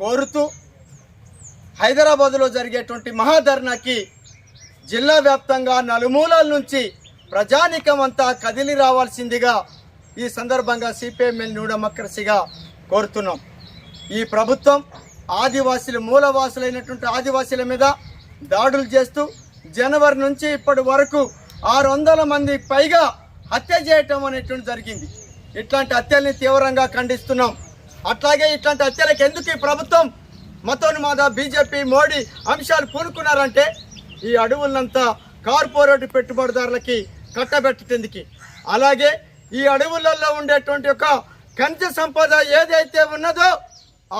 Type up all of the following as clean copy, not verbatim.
కోరుతూ హైదరాబాద్లో జరిగేటువంటి మహాధర్నాకి జిల్లా వ్యాప్తంగా నలుమూలల నుంచి ప్రజానికం అంతా కదిలి రావాల్సిందిగా ఈ సందర్భంగా సిపిఎంఎల్ న్యూ డెమోక్రసీగా కోరుతున్నాం. ఈ ప్రభుత్వం ఆదివాసీలు మూలవాసులైనటువంటి ఆదివాసీల మీద దాడులు చేస్తూ జనవరి నుంచి ఇప్పటి వరకు 600 మంది పైగా హత్య చేయటం అనేటువంటి జరిగింది. ఇట్లాంటి హత్యల్ని తీవ్రంగా ఖండిస్తున్నాం. అట్లాగే ఇట్లాంటి హత్యలకు ఎందుకు ఈ ప్రభుత్వం మతోన్మాద బీజేపీ మోడీ అంశాలు పూనుకున్నారంటే ఈ అడవులంతా కార్పొరేట్ పెట్టుబడిదారులకి కట్టబెట్టేందుకు, అలాగే ఈ అడవులలో ఉండేటువంటి ఒక ఖనిజ సంపద ఏదైతే ఉన్నదో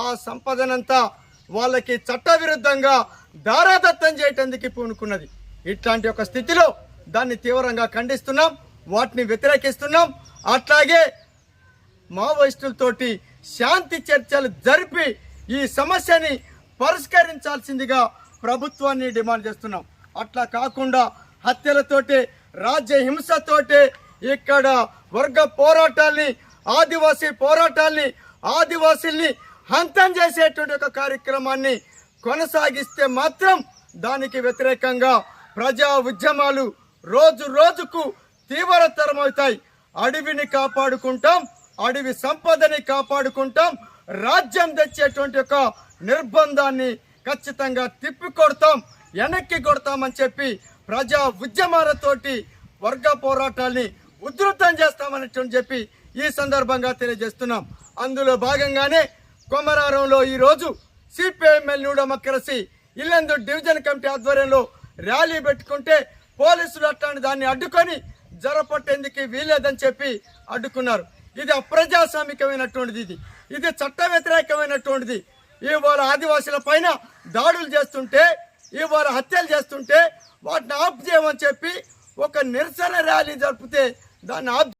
ఆ సంపదనంతా వాళ్ళకి చట్టవిరుద్ధంగా దారాదత్తం చేయటందుకు పూనుకున్నది. ఇట్లాంటి ఒక స్థితిలో దాన్ని తీవ్రంగా ఖండిస్తున్నాం, వాటిని వ్యతిరేకిస్తున్నాం. అట్లాగే మావోయిస్టులతోటి శాంతి చర్చలు జరిపి ఈ సమస్యని పరిష్కరించాల్సిందిగా ప్రభుత్వాన్ని డిమాండ్ చేస్తున్నాం. అట్లా కాకుండా హత్యలతోటి రాజ్య హింసతోటి ఇక్కడ వర్గ పోరాటాల్ని ఆదివాసీ పోరాటాల్ని ఆదివాసీల్ని హంతం చేసేటువంటి ఒక కార్యక్రమాన్ని కొనసాగిస్తే మాత్రం దానికి వ్యతిరేకంగా ప్రజా ఉద్యమాలు రోజు రోజుకు తీవ్రతరమవుతాయి. అడవిని కాపాడుకుంటాం, అడవి సంపదని కాపాడుకుంటాం, రాజ్యం తెచ్చేటువంటి ఒక నిర్బంధాన్ని ఖచ్చితంగా తిప్పికొడతాం, వెనక్కి కొడతామని చెప్పి ప్రజా ఉద్యమాలతోటి వర్గ పోరాటాల్ని ఉధృతం చేస్తామని చెప్పి ఈ సందర్భంగా తెలియజేస్తున్నాం. అందులో భాగంగానే కొమరారంలో ఈరోజు CPIML new democracy Illandu division committee ఆధ్వర్యంలో ర్యాలీ పెట్టుకుంటే పోలీసులు అట్లాంటి దాన్ని అడ్డుకొని జరపట్టేందుకు వీలేదని చెప్పి అడ్డుకున్నారు. ఇది అప్రజాస్వామికమైనటువంటిది, ఇది చట్ట వ్యతిరేకమైనటువంటిది. ఇవాళ ఆదివాసుల పైన దాడులు చేస్తుంటే, ఇవాళ హత్యలు చేస్తుంటే వాటిని ఆఫ్ చేయమని చెప్పి ఒక నిరసన ర్యాలీ జరిపితే దాన్ని ఆఫ్